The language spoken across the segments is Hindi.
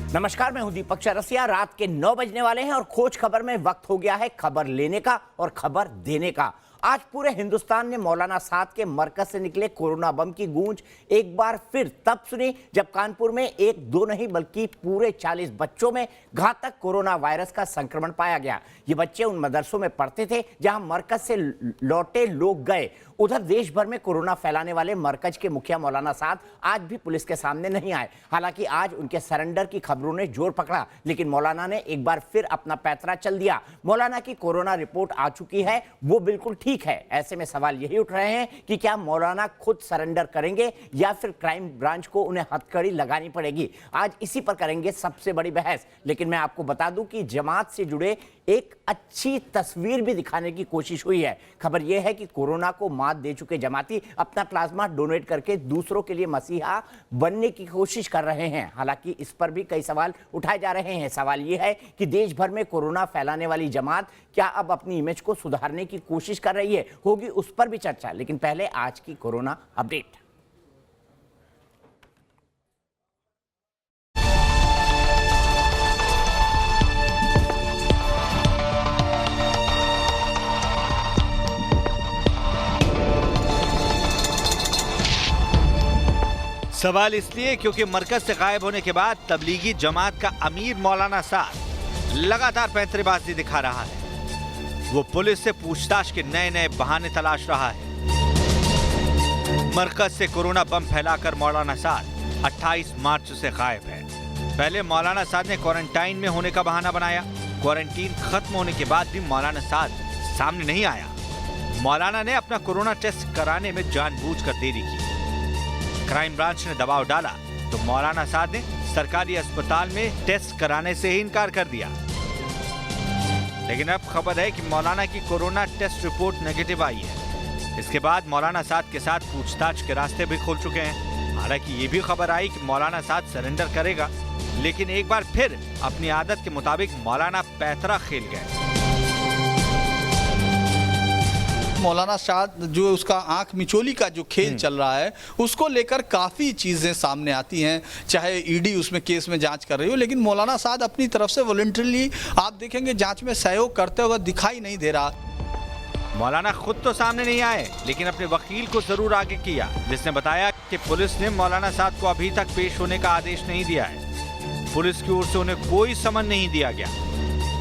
नमस्कार, मैं हूं दीपक चरसिया। रात के 9 बजने वाले हैं और खोज खबर में वक्त हो गया है खबर लेने का और खबर देने का। आज पूरे हिंदुस्तान ने मौलाना साद के मरकज से निकले कोरोना बम की गूंज एक बार फिर तब सुनी जब कानपुर में एक दो नहीं बल्कि पूरे 40 बच्चों में घातक कोरोना वायरस का संक्रमण पाया गया। ये बच्चे उन मदरसों में पढ़ते थे जहां मरकज से लौटे लोग गए। उधर देश भर में कोरोना फैलाने वाले मरकज के मुखिया मौलाना साद आज भी पुलिस के सामने नहीं आए। हालांकि आज उनके सरेंडर की खबरों ने जोर पकड़ा, लेकिन मौलाना ने एक बार फिर अपना पैंतरा चल दिया। मौलाना की कोरोना रिपोर्ट आ चुकी है, वो बिल्कुल ठीक है। ऐसे में सवाल यही उठ रहे हैं कि क्या मौलाना खुद सरेंडर करेंगे या फिर क्राइम ब्रांच को उन्हें हथकड़ी लगानी पड़ेगी। आज इसी पर करेंगे सबसे बड़ी बहस। लेकिन मैं आपको बता दूं कि जमात से जुड़े एक अच्छी तस्वीर भी दिखाने की कोशिश हुई है। खबर यह है कि कोरोना को मात दे चुके जमाती अपना प्लाज्मा डोनेट करके दूसरों के लिए मसीहा बनने की कोशिश कर रहे हैं। हालांकि इस पर भी कई सवाल उठाए जा रहे हैं। सवाल यह है कि देश भर में कोरोना फैलाने वाली जमात क्या अब अपनी इमेज को सुधारने की कोशिश कर रही है, होगी उस पर भी चर्चा। लेकिन पहले आज की कोरोना अपडेट। सवाल इसलिए क्योंकि मरकज से गायब होने के बाद तबलीगी जमात का अमीर मौलाना साद लगातार पैंतरेबाजी दिखा रहा है। वो पुलिस से पूछताछ के नए नए बहाने तलाश रहा है। मरकज से कोरोना बम फैलाकर मौलाना साद 28 मार्च से गायब है। पहले मौलाना साद ने क्वारंटाइन में होने का बहाना बनाया। क्वारंटीन खत्म होने के बाद भी मौलाना साद सामने नहीं आया। मौलाना ने अपना कोरोना टेस्ट कराने में जानबूझकर देरी की। क्राइम ब्रांच ने दबाव डाला तो मौलाना साद ने सरकारी अस्पताल में टेस्ट कराने से ही इनकार कर दिया। लेकिन अब खबर है कि मौलाना की कोरोना टेस्ट रिपोर्ट नेगेटिव आई है। इसके बाद मौलाना साद के साथ पूछताछ के रास्ते भी खुल चुके हैं। हालांकि ये भी खबर आई कि मौलाना साद सरेंडर करेगा, लेकिन एक बार फिर अपनी आदत के मुताबिक मौलाना पैंतरा खेल गए। मौलाना साद जो उसका आंख मिचोली का जो खेल चल रहा है, उसको लेकर काफ़ी चीज़ें सामने आती हैं। चाहे ईडी उसमें केस में जांच कर रही हो, लेकिन मौलाना साद अपनी तरफ से वॉलंटरली आप देखेंगे जांच में सहयोग करते हुए दिखाई नहीं दे रहा। मौलाना खुद तो सामने नहीं आए, लेकिन अपने वकील को जरूर आगे किया, जिसने बताया कि पुलिस ने मौलाना साद को अभी तक पेश होने का आदेश नहीं दिया है। पुलिस की ओर से उन्हें कोई समन नहीं दिया गया।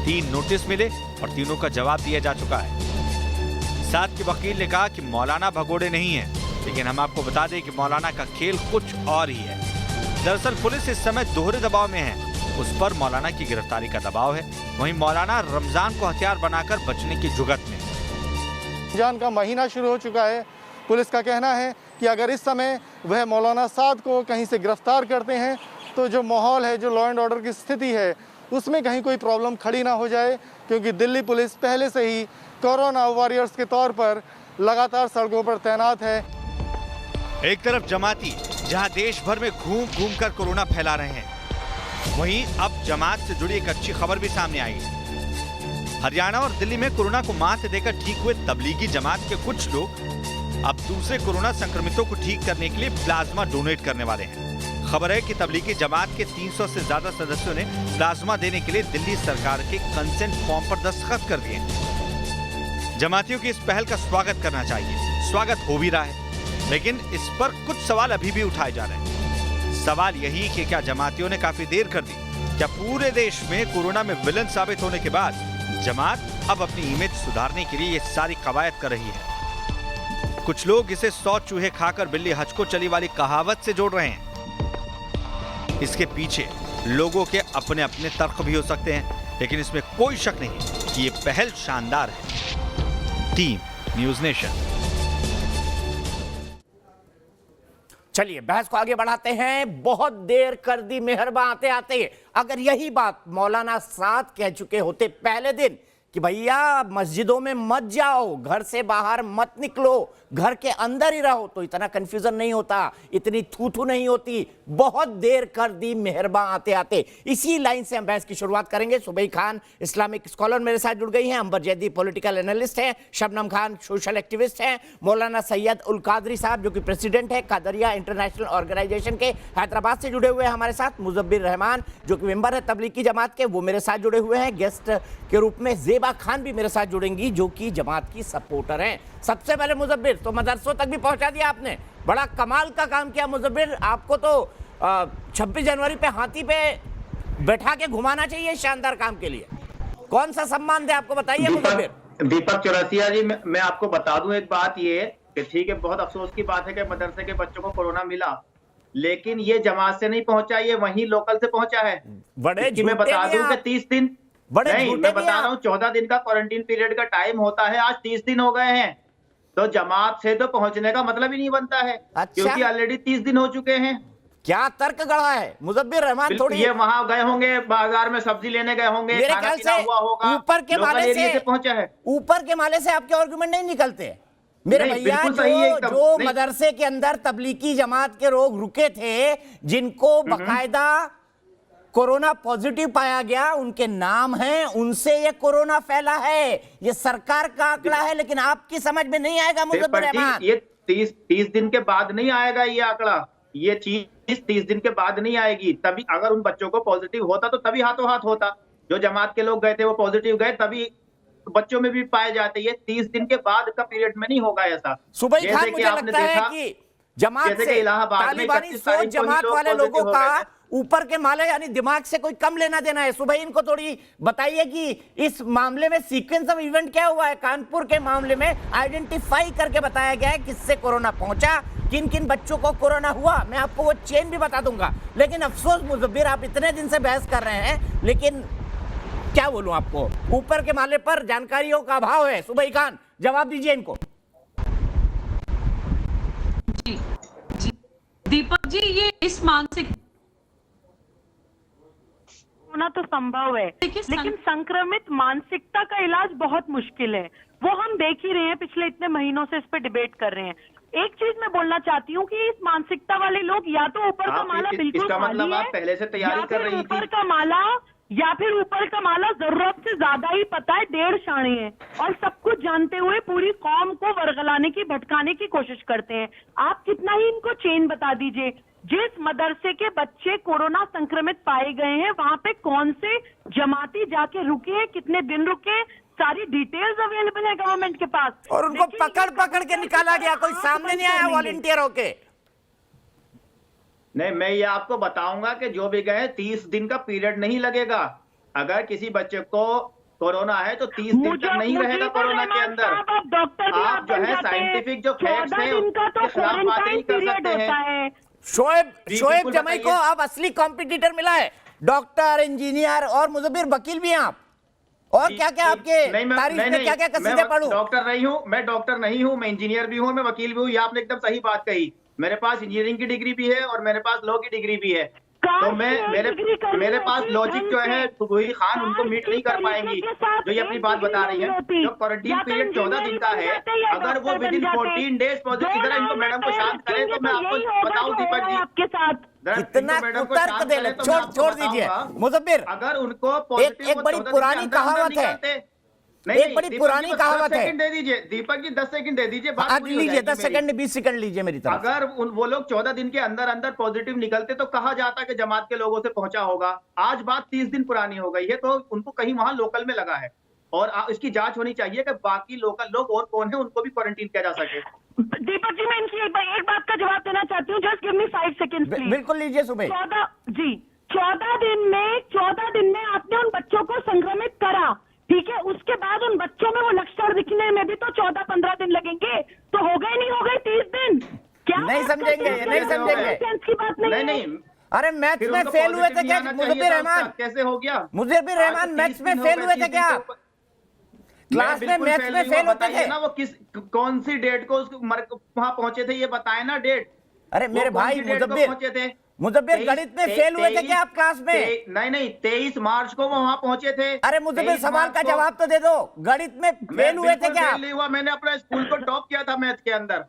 3 नोटिस मिले और तीनों का जवाब दिया जा चुका है। साद के वकील ने कहा कि मौलाना भगोड़े नहीं है, लेकिन हम आपको बता दें कि मौलाना का खेल कुछ और ही है। दरअसल पुलिस इस समय दोहरे दबाव में है। उस पर मौलाना की गिरफ्तारी का दबाव है, वहीं मौलाना रमजान को हथियार बनाकर बचने की जुगत में। रमजान का महीना शुरू हो चुका है। पुलिस का कहना है कि अगर इस समय वह मौलाना साद को कहीं से गिरफ्तार करते हैं तो जो माहौल है, जो लॉ एंड ऑर्डर की स्थिति है, उसमें कहीं कोई प्रॉब्लम खड़ी ना हो जाए, क्योंकि दिल्ली पुलिस पहले से ही कोरोना वॉरियर्स के तौर पर लगातार सड़कों पर तैनात है। एक तरफ जमाती जहां देश भर में घूम घूम कर कोरोना फैला रहे हैं, वहीं अब जमात से जुड़ी एक अच्छी खबर भी सामने आई है। हरियाणा और दिल्ली में कोरोना को मात देकर ठीक हुए तबलीगी जमात के कुछ लोग अब दूसरे कोरोना संक्रमितों को ठीक करने के लिए प्लाज्मा डोनेट करने वाले हैं। खबर है कि तबलीगी जमात के 300 से ज्यादा सदस्यों ने प्लाज्मा देने के लिए दिल्ली सरकार के कंसेंट फॉर्म पर दस्तखत कर दिए। जमातियों की इस पहल का स्वागत करना चाहिए, स्वागत हो भी रहा है, लेकिन इस पर कुछ सवाल अभी भी उठाए जा रहे हैं। सवाल यही कि क्या जमातियों ने काफी देर कर दी? क्या पूरे देश में कोरोना में विलन साबित होने के बाद जमात अब अपनी इमेज सुधारने के लिए ये सारी कवायद कर रही है? कुछ लोग इसे 100 चूहे खाकर बिल्ली हज को चली वाली कहावत से जोड़ रहे हैं। इसके पीछे लोगों के अपने अपने तर्क भी हो सकते हैं, लेकिन इसमें कोई शक नहीं कि ये पहल शानदार है। Team news nation. चलिए बहस को आगे बढ़ाते हैं। बहुत देर कर दी मेहरबान आते आते। अगर यही बात मौलाना साद कह चुके होते पहले दिन कि भैया मस्जिदों में मत जाओ, घर से बाहर मत निकलो, घर के अंदर ही रहो, तो इतना कंफ्यूजन नहीं होता, इतनी थू नहीं होती। बहुत देर कर दी मेहरबान आते आते। इसी लाइन से हम बहस की शुरुआत करेंगे। सुबई खान इस्लामिक स्कॉलर मेरे साथ जुड़ गई हैं, अंबर जैदी पॉलिटिकल एनालिस्ट हैं, शबनम खान सोशल एक्टिविस्ट हैं, मौलाना सैयद उल कादरी साहब जो कि प्रेसिडेंट है कादरिया इंटरनेशनल ऑर्गेनाइजेशन के हैदराबाद से जुड़े हुए हैं हमारे साथ, मुजब्बिर रहमान जो कि मेंबर है तबलीगी जमात के, वो मेरे साथ जुड़े हुए हैं गेस्ट के रूप में। ज़ेबा खान भी मेरे साथ जुड़ेंगी जो कि जमात की सपोर्टर हैं। सबसे पहले मुजब्बिर, तो मदरसों तक भी पहुंचा दिया आपने, बड़ा कमाल का काम किया मुजब्बिर। आपको तो 26 जनवरी पे हाथी पे बैठा के घुमाना चाहिए शानदार काम के लिए। कौन सा सम्मान दे आपको, बताइए मुजब्बिर। दीपक चौरसिया जी, मैं आपको बता दूं एक बात, ये कि ठीक है, बहुत अफसोस की बात है कि मदरसे के बच्चों को कोरोना मिला, लेकिन ये जमात से नहीं पहुंचा, ये वहीं लोकल से पहुंचा है। बड़े इसकी मैं बता दूं कि 30 दिन बड़े नहीं, झूठे मैं भी बता आप। रहा हूँ 14 दिन का क्वारंटीन पीरियड का टाइम होता है, आज 30 दिन हो गए हैं, तो जमात से तो पहुंचने का मतलब ही नहीं बनता है। अच्छा। क्योंकि ऑलरेडी 30 दिन हो चुके हैं। क्या तर्क गढ़ा है मुजब्बिर रहमान? थोड़ी ये वहां गए होंगे, बाजार में सब्जी लेने गए होंगे, मेरे खाना ख्याल पीना से हुआ होगा, ऊपर के लोकल माले एरिया से पहुंचा है। ऊपर के माले से आपके आर्गुमेंट नहीं निकलते मेरे नहीं, भैया। बिल्कुल सही है एकदम। जो नहीं। मदरसे के अंदर तबलीगी जमात के लोग रुके थे, जिनको बकायदा कोरोना पॉजिटिव पाया गया, उनके नाम हैं, उनसे ये कोरोना फैला है। ये सरकार का आंकड़ा है, लेकिन आपकी समझ में नहीं आएगा मुजब्बिर रहमान। ये 30 दिन के बाद नहीं आएगा ये आंकड़ा, ये चीज 30 दिन के बाद नहीं आएगी। तभी अगर उन बच्चों को पॉजिटिव होता तो तभी हाथों हाथ होता। जो जमात के लोग गए थे वो पॉजिटिव गए, तभी बच्चों में भी पाए जाते। ये 30 दिन के बाद का पीरियड में नहीं होगा ऐसा। सुबह खान, मुझे आपने लगता है देखा कि जमात जैसे से कि इलाहाबाद में तालिबानी 31 सोच तारीख को ही जमात लोग वाले पॉजिटिव लोगों हो का गए थे। ऊपर के माले यानी दिमाग से कोई कम लेना देना है। सुबह इनको थोड़ी बताइए कि इस मामले में सीक्वेंस ऑफ इवेंट क्या हुआ है। कानपुर के मामले में आइडेंटिफाई करके बताया गया है किससे कोरोना पहुंचा, किन किन बच्चों को कोरोना हुआ। मैं आपको वो चेन भी बता दूंगा। लेकिन अफसोस मुजब्बिर, आप इतने दिन से बहस कर रहे हैं, लेकिन क्या बोलूं आपको, ऊपर के माले पर जानकारियों का अभाव है। सुबह खान, जवाब दीजिए इनको। जी दीपक जी, ये इस मानसिक होना तो संभव है, लेकिन संक्रमित मानसिकता का इलाज बहुत मुश्किल है। वो हम देख ही रहे हैं, पिछले इतने महीनों से इस पे डिबेट कर रहे हैं। एक चीज मैं बोलना चाहती हूँ कि इस मानसिकता वाले लोग या तो ऊपर का माला बिल्कुल इसका खाली मतलब है, आप पहले से तैयारी या कर फिर रही ऊपर थी। का माला या फिर ऊपर का माला जरूरत से ज्यादा ही पता है, 1.5 शाणे है, और सब कुछ जानते हुए पूरी कौम को वर्गलाने की, भटकाने की कोशिश करते हैं। आप कितना ही इनको चेन बता दीजिए, जिस मदरसे के बच्चे कोरोना संक्रमित पाए गए हैं वहां पे कौन से जमाती जाके रुके हैं, कितने दिन रुके, सारी डिटेल्स अवेलेबल है गवर्नमेंट के पास। और उनको लेकिन पकड़ पकड़ के निकाला गया, कोई आप सामने नहीं आया बंद वॉलंटियर होके। नहीं, मैं ये आपको बताऊंगा कि जो भी गए 30 दिन का पीरियड नहीं लगेगा। अगर किसी बच्चे को कोरोना है तो 30 दिन तक नहीं रहेगा कोरोना के अंदर। डॉक्टर भी आप जो है साइंटिफिक जो फैक्ट्स हैं का तो उसके खिलाफ बात नहीं कर सकते होता हैं। है। शोएब बिल्कुल जमाई को बताइए। अब असली कॉम्पिटिटर मिला है, डॉक्टर, इंजीनियर और मुजब्बिर वकील भी हैं आप। और क्या क्या आपके तारीफ में क्या क्या कसीदे पढ़ूं? डॉक्टर नहीं हूं, मैं डॉक्टर नहीं हूं, मैं इंजीनियर भी हूं, मैं वकील भी हूं। ये आपने एकदम सही बात कही। मेरे पास इंजीनियरिंग की डिग्री भी है और मेरे पास लॉ की डिग्री भी है। तो मेरे पास लॉजिक जो है सुबही खान उनको मीट नहीं कर पाएंगी जो ये अपनी बात बता रही है। जो क्वारंटीन पीरियड 14 दिन का है, अगर वो विद इन 14 डेज पॉजिटिव, इधर इनको मैडम को शांत करें तो मैं आपको बताऊं दीपक जी, आपके साथ कितना कुतर्क दे ले, छोड़ दीजिए मुजब्बिर। अगर उनको एक बड़ी पुरानी कहावत है, एक बड़ी पुरानी कहावत है। दे दीजिए दीपक जी, 10 सेकंड दे दीजिए, बात आज पूरी हो लीजिए, जाएगी 10 मेरी। सेकंड 20 सेकंड लीजिए मेरी तरफ से। अगर वो लोग 14 दिन के अंदर अंदर पॉजिटिव निकलते तो कहा जाता कि जमात के लोगों से पहुंचा होगा। आज बात 30 दिन पुरानी हो गई है, तो उनको कहीं वहां लोकल में लगा है और इसकी जांच होनी चाहिए कि बाकी लोकल लोग और कौन है, उनको भी क्वारंटीन किया जा सके। दीपक जी, मैं इनकी एक बात का जवाब देना चाहती हूँ। Just give me 5 second please. बिल्कुल लीजिए सुबह। 14 दिन में आपने उन बच्चों को संक्रमित करा, ठीक है। उसके बाद उन बच्चों में वो लक्षण दिखने में भी तो 14-15 दिन लगेंगे, तो हो गए नहीं हो गए 30 दिन? क्या नहीं समझेंगे, नहीं समझेंगे। सेंस की बात नहीं है। नहीं, अरे मैथ्स फिर में उनको फेल हुए थे positive क्या आना मुजब्बिर चाहिए था रहमान? उसका, कैसे हो गया? मुजब्बिर रहमान, मैथ्स में फेल हुए थे क्या? क्लास में मैथ्स में फेल होते थे ना, वो कौन सी डेट को वहां पहुंचे थे, ये बताए ना डेट। अरे मेरे भाई मुजब्बिर, मुजफ्फर गणित में फेल हुए थे क्या आप क्लास में? नहीं 23 मार्च को वो वहां पहुंचे थे। अरे मुजफ्फर 23 सवाल मार्च का को- जवाब तो दे दो, गणित में फेल हुए थे बिल्कुल क्या? फेल नहीं हुआ, मैंने अपना स्कूल को टॉप किया था मैथ के अंदर।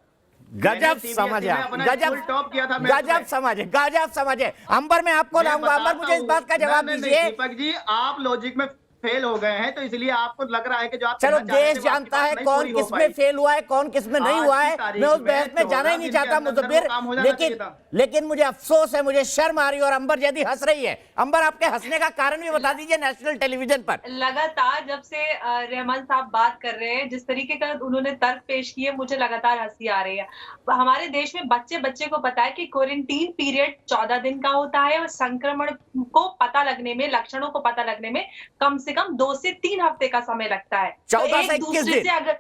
गजब मैंने समझ CBSE में अपना स्कूल टॉप किया था मैथ में। गजब समझे। अंबर मैं आपको लाऊंगा, अंबर मुझे इस बात का जवाब नहीं, दीजिए। दीपक जी आप लॉजिक में फेल हो गए हैं तो इसलिए आपको लग रहा है कि जो आप चलो कहना चाह रहे देश थे वो आपकी जानता बात है नहीं कौन पूरी हो किस में पाई। फेल हुआ है, कौन किस में नहीं आज हुआ की है, तारीख मैं उस में बहस में जाना ही नहीं 14 चाहता दिन के अंदर मुजफ्फर, वो काम हो जाना चाहिए था। लेकिन मुझे अफसोस है, मुझे शर्म आ रही है। और अंबर जैदी हंस रही है। अंबर आपके हंसने का कारण भी बता दीजिए नेशनल टेलीविजन पर। लगातार जब से रहमान साहब बात कर रहे हैं, जिस तरीके का उन्होंने तर्क पेश किए, मुझे लगातार हंसी आ रही है। हमारे देश में बच्चे को पता है कि क्वारंटीन पीरियड 14 दिन का होता है और संक्रमण को पता लगने में, लक्षणों को पता लगने में कम से कम 2 से 3 हफ्ते का समय लगता है। 14 से एक 21 दूसरे दिन। से अगर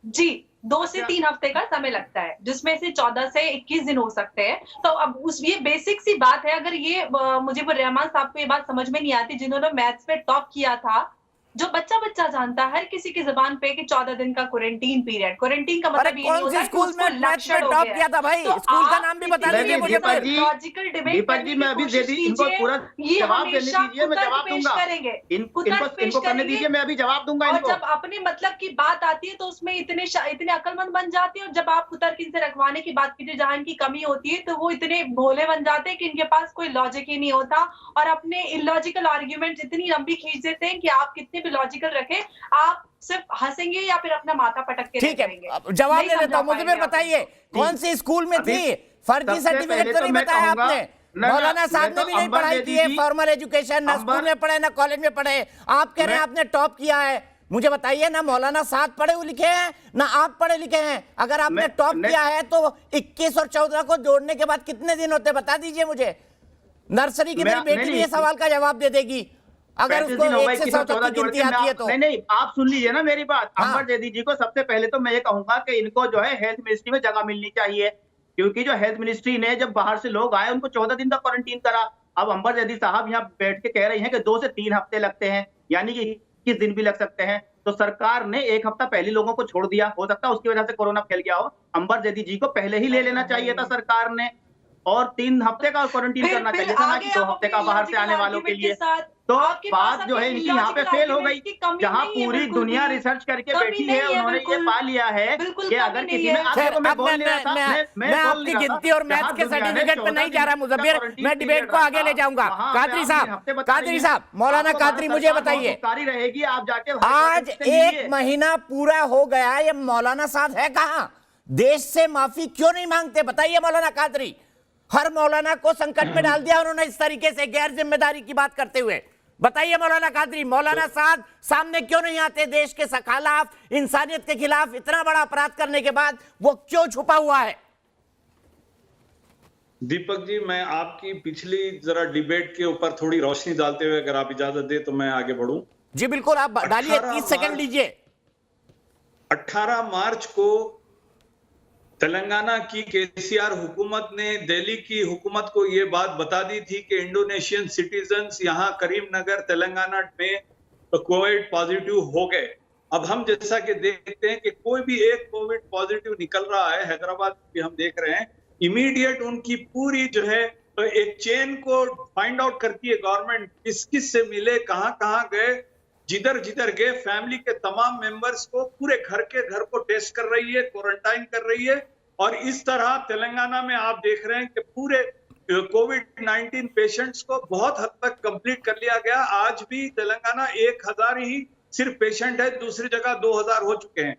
जी 2 से 3 हफ्ते का समय लगता है, जिसमें से 14 से 21 दिन हो सकते हैं। तो अब ये बेसिक सी बात है। अगर ये मुझे वो रहमान साहब को ये बात समझ में नहीं आती, जिन्होंने मैथ्स पे टॉप किया था, जो बच्चा जानता है हर किसी की जुबान पे कि 14 दिन का क्वारंटीन पीरियड। क्वारंटीन का अरे मतलब ये नहीं कौन होता सी कि स्कूल उसको में मैथ्स लक्षण में हो टॉप गया किया था भाई? तो स्कूल का आप नाम भी बता किसी दीजिए भी मुझे दीपक फिर। जी, लॉजिकल डिबेट दीपक करने जी, की मैं अभी कोशिश इनको कीजिए। पूरा ये जवाब देने हमेशा दीजिए, मैं कुतर्क जवाब पेश दूंगा। करेंगे, कुतर्क पेश इनको करने करेंगे। दीजिए, मैं अभी जवाब दूंगा और इनको। जब अपने मतलब की बात आती है तो उसमें इतने अक्लमंद बन जाते हैं, और जब आप कुतर्क इनसे रखवाने की बात कीजिए जहां इनकी कमी होती है, तो वो इतने भोले बन जाते हैं कि इनके पास कोई लॉजिक ही नहीं होता, और अपने इलॉजिकल आर्ग्यूमेंट इतनी लंबी खींच देते हैं कि आप कितने भी लॉजिकल रखें, आप सिर्फ हंसेंगे या फिर अपना माथा पटक के ठीक रह है, जाएंगे। अब जवाब नहीं दे देता समझा हूं। मुझे फिर पाएंगे आप। बताइए कौन सी स्कूल में अभी थी? फर्जी सबसे सर्टिफिकेट पहले तो तो नहीं मैं बताया कहूंगा- आपने। ना, मौलाना साहब मैं ने तो भी नहीं अंबर पढ़ाई दीदी की है, जी, फॉर्मल एजुकेशन ना स्कूल में पढ़े ना कॉलेज में पढ़े। आप कह रहे हैं आपने टॉप किया है। मुझे बताइए ना मौलाना साहब पढ़े लिखे हैं ना आप पढ़े लिखे हैं। अगर आपने टॉप किया है तो 21 और 14 को जोड़ने के बाद कितने दिन होते बता दीजिए मुझे। नर्सरी की मेरी बेटी भी ये सवाल का जवाब दे देगी अगर उसको 1 से 100 तक की गिनती आती है तो। नहीं आप सुन लीजिए ना मेरी बात। हाँ। अंबर जैदी जी को सबसे पहले तो मैं ये कहूंगा कि इनको जो है हेल्थ मिनिस्ट्री में जगह मिलनी चाहिए, क्योंकि जो हेल्थ मिनिस्ट्री ने जब बाहर से लोग आए उनको 14 दिन तक क्वारंटीन करा। अब अंबर जैदी साहब यहाँ बैठ के कह रही हैं कि 2 से 3 हफ्ते लगते हैं, यानी कि 21 दिन भी लग सकते हैं। तो सरकार ने 1 हफ्ता पहले लोगों को छोड़ दिया, हो सकता है उसकी वजह से कोरोना फैल गया हो। अंबर जैदी जी को पहले ही ले लेना चाहिए था सरकार ने, और 3 हफ्ते का क्वारंटीन करना चाहिए था, ना कि 2 हफ्ते का बाहर से आने वालों के लिए। तो बात जो है इनकी यहाँ पे फेल हो गई, जहाँ पूरी दुनिया रिसर्च करके बैठी है, उन्होंने ये पा लिया है कि अगर किसी में खैर, अब मैं आपकी गिनती और मैथ के सर्टिफिकेट पे नहीं जा रहा मुजफ्फर, मैं डिबेट को आगे ले जाऊंगा। कादरी साहब, मौलाना कादरी मुझे बताइए, रहेगी आप जाके आज 1 महीना पूरा हो गया, ये मौलाना साहब है कहां? देश से माफी क्यों नहीं मांगते? बताइए मौलाना कादरी। हर मौलाना को संकट में डाल दिया उन्होंने इस तरीके से गैर जिम्मेदारी की बात करते हुए। बताइए मौलाना कादरी, मौलाना साहब सामने क्यों नहीं आते? देश के खिलाफ, इंसानियत के खिलाफ इतना बड़ा अपराध करने के बाद वो क्यों छुपा हुआ है? दीपक जी, मैं आपकी पिछली जरा डिबेट के ऊपर थोड़ी रोशनी डालते हुए अगर आप इजाजत दे तो मैं आगे बढ़ूं। जी बिल्कुल, आप डालिए, 30 सेकंड लीजिए। 18 मार्च को तेलंगाना की केसीआर हुकूमत ने दिल्ली की हुकूमत को ये बात बता दी थी कि इंडोनेशियन सिटीजन्स यहाँ करीमनगर तेलंगाना में कोविड पॉजिटिव हो गए। अब हम जैसा कि देखते हैं कि कोई भी एक कोविड पॉजिटिव निकल रहा है, हैदराबाद भी हम देख रहे हैं, इमीडिएट उनकी पूरी जो है एक चेन को फाइंड आउट करती है गवर्नमेंट, किस किस से मिले, कहाँ कहाँ गए, जिधर गए फैमिली के तमाम मेंबर्स को पूरे घर के घर को टेस्ट कर रही है, क्वारंटाइन कर रही है। और इस तरह तेलंगाना में आप देख रहे हैं कि पूरे कोविड-19 पेशेंट्स को बहुत हद तक कंप्लीट कर लिया गया। आज भी तेलंगाना 1000 ही सिर्फ पेशेंट है, दूसरी जगह 2000 हो चुके हैं।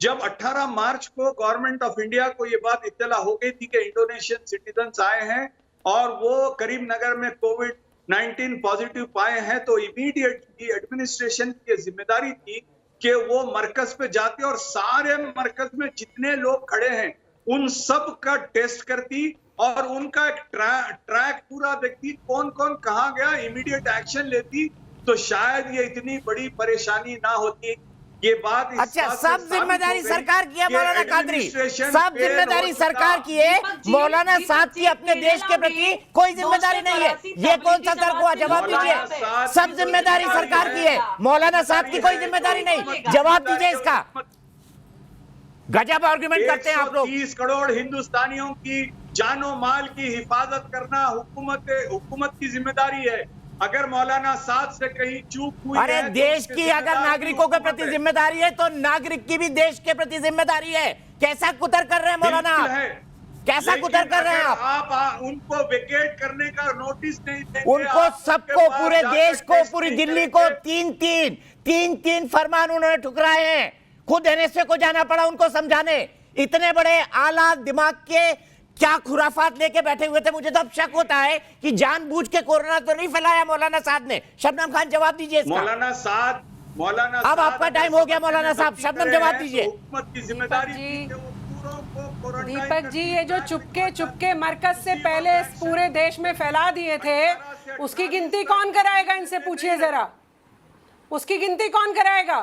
जब 18 मार्च को गवर्नमेंट ऑफ इंडिया को ये बात इत्तला हो गई थी कि इंडोनेशियन सिटीजन्स आए हैं और वो करीमनगर में कोविड-19 पॉजिटिव पाए हैं, तो इमीडिएटली एडमिनिस्ट्रेशन की जिम्मेदारी थी कि वो मरकज पे जाती और सारे मरकज में जितने लोग खड़े हैं उन सब का टेस्ट करती और उनका एक ट्रैक पूरा देखती, कौन कौन कहाँ गया, इमीडिएट एक्शन लेती, तो शायद ये इतनी बड़ी परेशानी ना होती। ये बात अच्छा, सब जिम्मेदारी सरकार की है मौलाना कादरी, सब जिम्मेदारी सरकार की है। मौलाना साहब की अपने देश के प्रति कोई जिम्मेदारी नहीं है। ये कौन सा तर्क हुआ? जवाब दीजिए। सब जिम्मेदारी सरकार की है, मौलाना साहब की कोई जिम्मेदारी नहीं। जवाब दीजिए इसका। गजब आर्गुमेंट करते हैं आप लोग। 130 करोड़ हिंदुस्तानियों की जानो माल की हिफाजत करना हुकूमत की जिम्मेदारी है। अगर मौलाना साद से कहीं चूक हुई अरे है तो देश उसकी की अगर जिम्मेदारी नागरिकों के हुकूमत प्रति है। जिम्मेदारी है तो नागरिक की भी देश के प्रति जिम्मेदारी है। कैसा कुतर कर रहे हैं मौलाना, बिल्कुल है। कैसा लेकिन कुतर कर रहे हैं अगर आप? आप उनको वेकेट करने का नोटिस नहीं देंगे, उनको आप सबको, उनके पास पूरे जाकर देश को, टेस्ट पूरी नहीं दिल्ली को करेंगे। तीन फरमान उन्होंने ठुकराए हैं। खुद एनएसए को जाना पड़ा उनको समझाने। इतने बड़े आला दिमाग के क्या खुराफात लेके बैठे हुए थे। मुझे तो अब शक होता है कि जानबूझ के कोरोना तो नहीं फैलाया मौलाना साद ने। शबनम खान जवाब दीजिए इसका। मौलाना साद अब आपका टाइम हो गया मौलाना साहब, शबनम जवाब दीजिए। हुकूमत की जिम्मेदारी दीपक जी, थी कि वो पूरों को क्वारंटाइन दीपक जी, करके ये जो चुपके मरकज से पहले इस पूरे देश में फैला दिए थे, उसकी गिनती कौन कराएगा? इनसे पूछिए जरा, उसकी गिनती कौन कराएगा?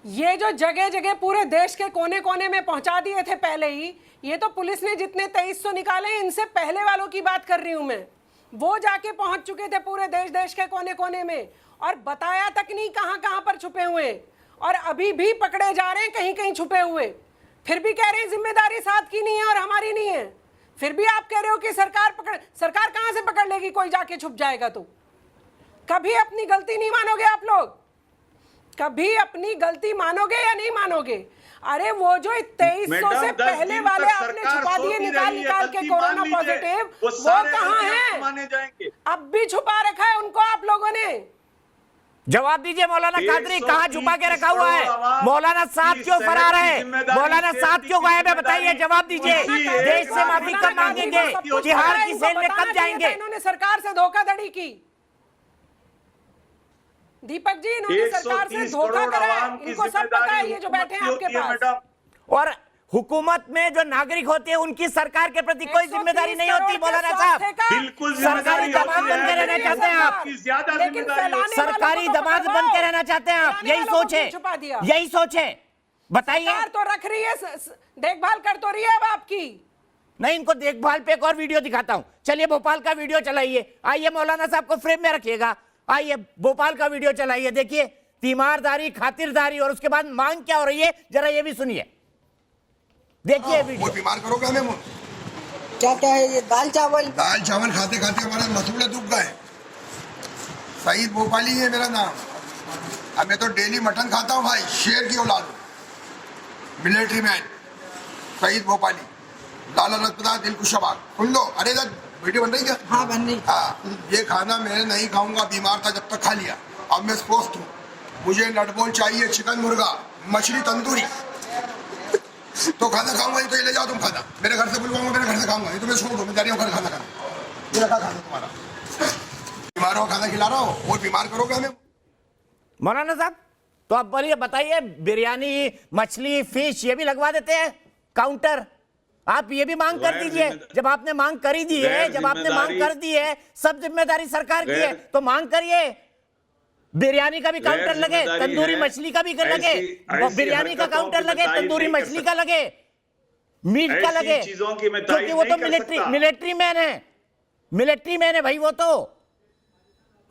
ये जो जगह जगह पूरे देश के कोने कोने में पहुंचा दिए थे पहले ही, ये तो पुलिस ने जितने 2300 निकाले, इनसे पहले वालों की बात कर रही हूं मैं। वो जाके पहुंच चुके थे पूरे देश के कोने कोने में और बताया तक नहीं कहां कहां पर छुपे हुए, और अभी भी पकड़े जा रहे हैं कहीं कहीं छुपे हुए। फिर भी कह रहे हैं जिम्मेदारी साथ की नहीं है और हमारी नहीं है। फिर भी आप कह रहे हो कि सरकार कहां से पकड़ लेगी कोई जाके छुप जाएगा तो? कभी अपनी गलती नहीं मानोगे आप लोग? कभी अपनी गलती मानोगे या नहीं मानोगे? अरे वो जो 2300 से पहले वाले आपने छुपा दिए निकाल के कोरोना पॉजिटिव, वो कहां है? अब भी छुपा रखा है उनको आप लोगों ने। जवाब दीजिए मौलाना कादरी, कहां छुपा के रखा हुआ है? मौलाना साद क्यों फरार है? मौलाना साद क्यों गायब है? बताइए, जवाब दीजिए। देश से माफी कब मांगेंगे? तिहाड़ की जेल में कब जाएंगे? इन्होंने सरकार से धोखाधड़ी की दीपक जी, इन्होंने सरकार से धोखा करा है। इनको सब पता है, ये जो बैठे हैं आपके पास। और हुकूमत में जो नागरिक होते हैं उनकी सरकार के प्रति कोई जिम्मेदारी नहीं होती मौलाना साहब। बिल्कुल सरकारी दामाद बन के रहना चाहते हैं आप। सरकारी दामाद बन के रहना चाहते हैं आप। यही सोच है, यही सोच है। बताइए। सरकार तो रख रही है, देखभाल कर तो रही है अब आपकी। नहीं, इनको देखभाल पे एक और वीडियो दिखाता हूं। चलिए भोपाल का वीडियो चलाइए। आइए मौलाना साहब को फ्रेम में रखिएगा। आइए भोपाल का वीडियो चलाइए। देखिए तीमारदारी, खातिरदारी और उसके बाद मांग क्या हो रही है, जरा ये भी सुनिए। देखिए वीडियो। बीमार करोगे हमें? क्या है ये? दाल चावल खाते खाते हमारे मसूड़े दुख गए। सईद भोपाली है मेरा नाम। अब मैं तो डेली मटन खाता हूँ भाई, शेर की औलाद हूँ, मिलिट्री मैन सईद भोपाली, लाला लजपत दिलकुशा। सुन लो। अरे वीडियो बन रही क्या? हाँ बन रही। हाँ, ये खाना मैं नहीं खाऊंगा, बीमार था जब तक खा लिया, अब मैं स्वस्थ हूँ। मुझे नटबोल चाहिए, चिकन मुर्गा, मछली तंदूरी। तो खाना खाऊंगा, तो ये ले जाओ तुम खाना। मेरे घर से बुलवाऊंगा, मेरे घर से खाऊंगा, ये तुम्हें छोड़ दो, मैं जा रही हूँ घर खाना खाना। ये रखा खाना तुम्हारा, बीमारों का खाना खिला रहा हो और बीमार करोगे हमें। मौलाना साहब तो आप बोलिए, बताइए, बिरयानी, मछली, फिश ये भी लगवा देते हैं काउंटर? आप ये भी मांग कर दीजिए। जब आपने मांग करी दी है, जब आपने मांग कर दी है, सब जिम्मेदारी सरकार की है, तो मांग करिए। बिरयानी का भी काउंटर लगे, तंदूरी मछली का भी लगे, बिरयानी का काउंटर लगे, तंदूरी मछली का लगे, मीट का लगे, क्योंकि वो तो मिलिट्री मैन है। मिलिट्री मैन है भाई, वो तो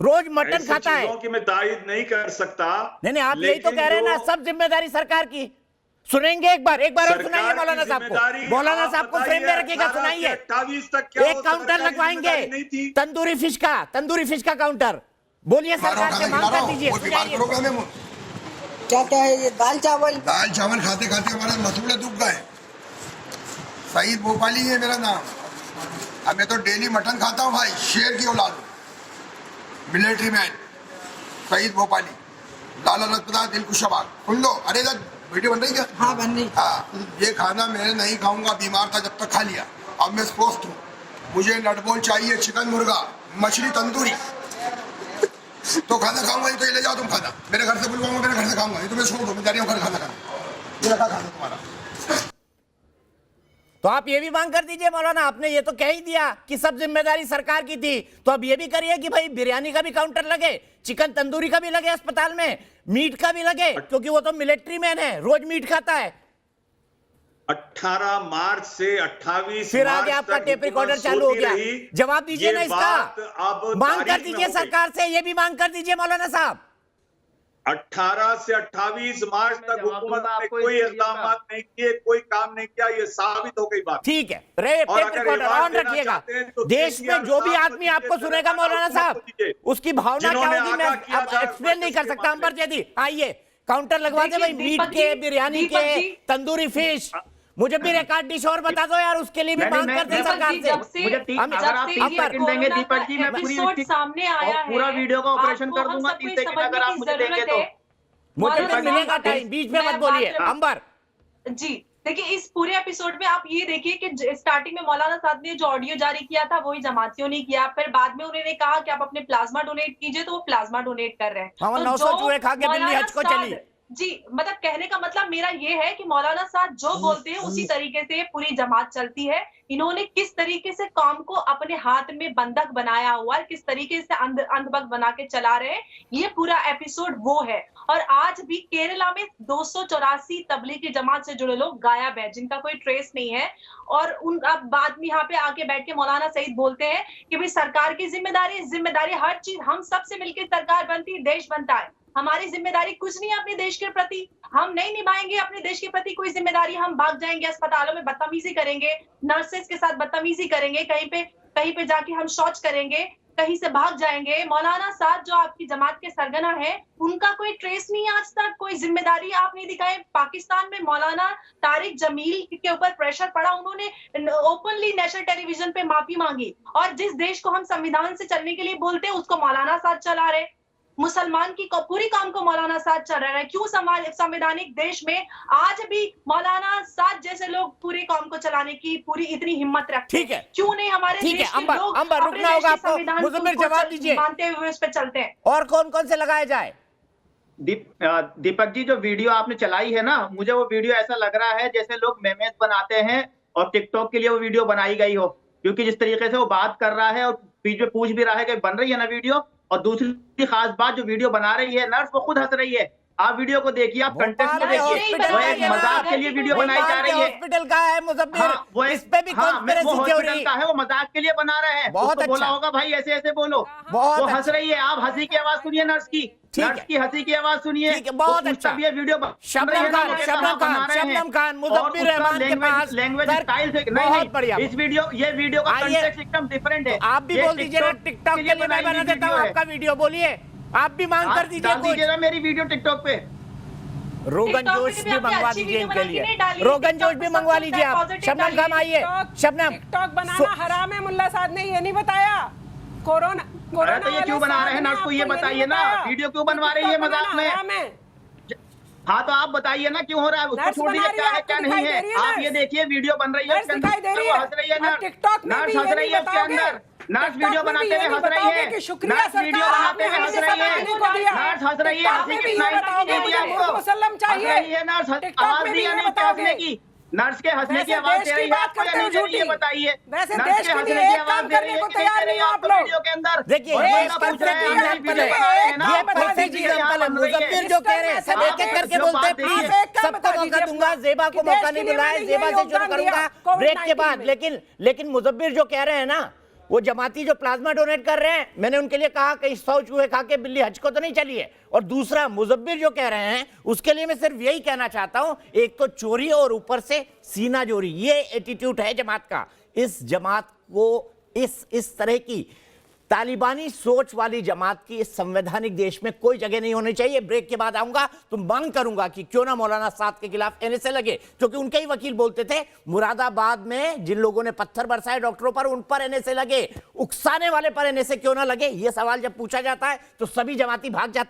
रोज मटन खाता है। की मैं तायद नहीं कर सकता। नहीं, आप यही तो कह रहे हैं ना, सब जिम्मेदारी सरकार की। सुनेंगे एक बार और सुनाइए मौलाना साहब को। मौलाना साहब को फ्रेम में रखिएगा, सुनाइए। एक काउंटर लगवाएंगे तंदूरी फिश का काउंटर। बोलिए सरकार से मांग कर दीजिए। क्या है ये? दाल चावल खाते खाते हमारे मसूड़े दुख गए। सईद भोपाली है मेरा नाम। अब मैं तो डेली मटन खाता हूँ भाई, शेर की औलाद हूँ, मिलिट्री मैन सईद भोपाली, लाला लजपत दिलकुशा। सुन लो। अरे वीडियो बन रही क्या? हाँ बन रही। हाँ, ये खाना मैं नहीं खाऊंगा, बीमार था जब तक खा लिया, अब मैं स्वस्थ हूँ। मुझे नटबोल चाहिए, चिकन मुर्गा, मछली तंदूरी। तो खाना खाऊंगा, तो ये ले जाओ तुम खाना। मेरे घर से बुलवाऊंगा, मेरे घर से खाऊंगा, ये तुम्हें छोड़ दो, मैं जा रही हूँ घर खाना खाना। ये रखा खाना तुम्हारा। तो आप ये भी मांग कर दीजिए मौलाना। आपने ये तो कह ही दिया कि सब जिम्मेदारी सरकार की थी, तो अब ये भी करिए कि भाई बिरयानी का भी काउंटर लगे, चिकन तंदूरी का भी लगे अस्पताल में, मीट का भी लगे, क्योंकि वो तो मिलिट्री मैन है, रोज मीट खाता है। 18 मार्च से 28 फिर आगे आपका टेप रिकॉर्डर चालू हो गया। जवाब दीजिए ना इसका। मांग कर दीजिए सरकार से, ये भी मांग कर दीजिए मौलाना साहब। 18 से 28 मार्च तक जवाब हुकूमत दूंगा ने आपको, कोई इसलिए इकदाम होगा। नहीं किए, कोई काम नहीं किया, ये साबित हो गई बात। ठीक है, और टेप अगर रिकॉर्डर ये बात ऑन देना रखिएगा। चाहते हैं तो देश में जो भी आदमी आपको सुनेगा मौलाना साहब, उसकी भावना क्या होगी मैं अब एक्सप्लेन नहीं कर सकता। अंबर जैदी आइए, काउंटर लगवा दे भाई, मीट के, बिरयानी के, तंदूरी फिश। मुझे भी एक आध डिश और बता दो यार, उसके लिए भी मांग करते हैं सरकार से। मुझे अगर आप 30 सेकंड देंगे दीपक जी, मैं पूरी सामने आया है, पूरा वीडियो का ऑपरेशन कर आपको हम दूंगा सबको 30 सेकंड अगर समझने आप की मुझे देंगे जरूरत तो। है। मुझे मौलाना भी मिलेगा साहब, टाइम, बीच में मैं मत बोलिए। बात- अंबर जी देखिए, इस पूरे एपिसोड में आप ये देखिए कि स्टार्टिंग में मौलाना साहब ने जो ऑडियो जारी किया था वही जमातियों ने किया, फिर बाद में उन्होंने कहा कि आप अपने प्लाज्मा डोनेट कीजिए, तो वो प्लाज्मा डोनेट कर रहे हैं। हाँ, तो 900 जो चूहे खा के बिल्ली मौलाना हज को साहब- चली। जी मतलब कहने का मतलब मेरा ये है कि मौलाना साहब जो बोलते हैं उसी तरीके से पूरी जमात चलती है। इन्होंने किस तरीके से काम को अपने हाथ में बंधक बनाया हुआ है, किस तरीके से अंधभक्त बना के चला रहे हैं, ये पूरा एपिसोड वो है। और आज भी केरला में 284 तबलीगी जमात से जुड़े लोग गायब है, जिनका कोई ट्रेस नहीं है। और उन अब बाद में यहाँ पे आके बैठ के मौलाना सईद बोलते हैं कि भाई सरकार की जिम्मेदारी हर चीज हम सबसे मिलकर सरकार बनती है, देश बनता है। हमारी जिम्मेदारी कुछ नहीं है अपने देश के प्रति, हम नहीं निभाएंगे अपने देश के प्रति कोई जिम्मेदारी। हम भाग जाएंगे, अस्पतालों में बदतमीजी करेंगे, नर्सेस के साथ बदतमीजी करेंगे, कहीं पे जाके हम शौच करेंगे, कहीं से भाग जाएंगे। मौलाना साहब जो आपकी जमात के सरगना है, उनका कोई ट्रेस नहीं है आज तक, कोई जिम्मेदारी आप नहीं दिखाए। पाकिस्तान में मौलाना तारिक जमील के ऊपर प्रेशर पड़ा, उन्होंने ओपनली नेशनल टेलीविजन पे माफी मांगी। और जिस देश को हम संविधान से चलने के लिए बोलते हैं उसको मौलाना साहब चला रहे। मुसलमान की पूरी काम को मौलाना साहब चल रहा है। क्यों संवैधानिक देश में आज भी मौलाना साहब जैसे लोग पूरे काम को चलाने की पूरी इतनी हिम्मत रखते हैं? ठीक है, क्यों नहीं हमारे ठीक है, देश के अंबर, लोग अंबर, अपने रुकना देश होगा के आपको। संविधान मुज़म्मिल को जवाब दीजिए। मानते हुए उस पर चलते हैं। और कौन कौन से लगाया जाए? दीपक जी, जो वीडियो आपने चलाई है ना, मुझे वो वीडियो ऐसा लग रहा है जैसे लोग मेमेस बनाते हैं और टिकटॉक के लिए वो वीडियो बनाई गई हो, क्योंकि जिस तरीके से वो बात कर रहा है और बीच में पूछ भी रहा है कि बन रही है ना वीडियो। और दूसरी खास बात, जो वीडियो बना रही है नर्स, वो खुद हंस रही है। आप वीडियो को देखिए, आप कंटेक्स्ट को देखिए, वो एक मजाक के लिए वीडियो बनाई जा रही है। हॉस्पिटल का है मुज़म्मिल, हाँ, वो इस पे भी वो कॉन्स्पिरेसी हॉस्पिटल थ्योरी। का है, वो मजाक के लिए बना रहे हैं। बहुत उसको बोला अच्छा। होगा भाई ऐसे ऐसे बोलो, बहुत वो अच्छा। हंस रही है। आप हंसी की आवाज सुनिए नर्स की, ठीक नर्स है। की हंसी की आवाज सुनिए। ठीक है, बहुत वो अच्छा। तब ये वीडियो बन रही है शबनम ना, खान, वो कैसा शबनम बना खान, रहे हैं। शबनम खान, और मुज़म्मिल उसका रहमान के पास लैंग्वेज तर्क स्टाइल से बहुत बढ़िया। इस वीडियो, ये वीडियो का आइए। कंटेक्स्ट एकदम डिफरेंट है। तो आप भी ये बोल दीजिए ना, टिकटॉक के लिए मैं बनाई बना हुई देता हूँ वीडियो है। आपका वीडियो, बोलिए आप भी मांग कर आप दीजिए डाल कुछ। दीजिए ना मेरी वीडियो टिकटॉक पे। रोगन टिकटॉक जोश पे भी भी आपने मंगवा अच्छी दीजिए वीडियो इनके लिए, बना के नहीं डाली। रोगन टिकटॉक जोश भी पे मंगवा सब लीजिए आप। पॉजिटिव शबनम खान डालिए। आइए, शबनम। टिकटॉक बनाना हराम है, मुल्ला साहब ने ये नहीं बताया। कोरोना अरे तो ये क्यों बना रहे हैं नर्स को, ये बताइए ना, वीडियो क्यों बनवा रही है मजाक में? हाँ तो आप बताइए ना क्यों हो रहा है, उसको नर्स छोड़िए बना रही क्या है, है क्या आपको नहीं दिखाई है। दे रही है आप नर्स? ये देखिए वीडियो बन रही है, नर्स उसके अंदर दिखाई दे रही वो है। हंस रही है अब नर्स, टिकटॉक में नर्स भी हंस ये रही नहीं है उसके बताओगे? अंदर। नर्स टिकटॉक वीडियो में भी बनाते ये हुए नहीं हंस रही बताओगे है, कि शुक्रिया नर्स वीडियो सरकार, बनाते हुए आपने हंस हमें रही है, बताने को दिया। नर्स हंस रही है। टिकटॉक हंसी में की भी ये स्माइल बताओगे, नहीं मुझे दी आपको, मुसल्लम हंस चाहिए। रही है नर्स, टिकटॉक आवाज में दी भी या ये नहीं बताओगे। हंसने की? नर्स के हंसने की वैसे आवाज देश दे की रही है बात आपको या करते हो नहीं दे रही है, झूठी। बताइए। वैसे नर्स देश के के हंसने लिए की एक आवाज काम दे रही करने है को कि नहीं तैयार दे रही नहीं है हो आप आपको लोग। वीडियो के अंदर? देखिए, और ये बंदा एक पूछ रहा है, परफेक्ट हमारी एग्जाम्पल वीडियो है। बना रहे हैं ना, ये आप परफेक्ट दीजिए, एग्जाम्पल है। आप बन रही है। मुज़म्मिल जो कह रहे हैं, सब एक एक करके बोलते हैं, प्लीज सबको मौका दूंगा। ज़ेबा को मौका नहीं मिला है, ज़ेबा से शुरू करूंगा ब्रेक के बाद। लेकिन मुज़म्मिल जो कह रहे हैं ना, वो जमाती जो प्लाज्मा डोनेट कर रहे हैं, मैंने उनके लिए कहा कहीं 100 चूहे खा के बिल्ली हज को तो नहीं चली है। और दूसरा मुज़म्मिल जो कह रहे हैं, उसके लिए मैं सिर्फ यही कहना चाहता हूं, एक तो चोरी और ऊपर से सीना जोरी, ये एटीट्यूड है जमात का। इस जमात को इस तरह की तालिबानी सोच वाली जमात की इस संवैधानिक देश में कोई जगह नहीं होनी चाहिए। ब्रेक के बाद आऊंगा तो मांग करूंगा कि क्यों ना मौलाना साद के खिलाफ एनएसए लगे, क्योंकि उनके ही वकील बोलते थे मुरादाबाद में जिन लोगों ने पत्थर बरसाए डॉक्टरों पर, उन पर एनएसए लगे, उकसाने वाले पर एनएसए क्यों ना लगे। यह सवाल जब पूछा जाता है तो सभी जमाती भाग जाते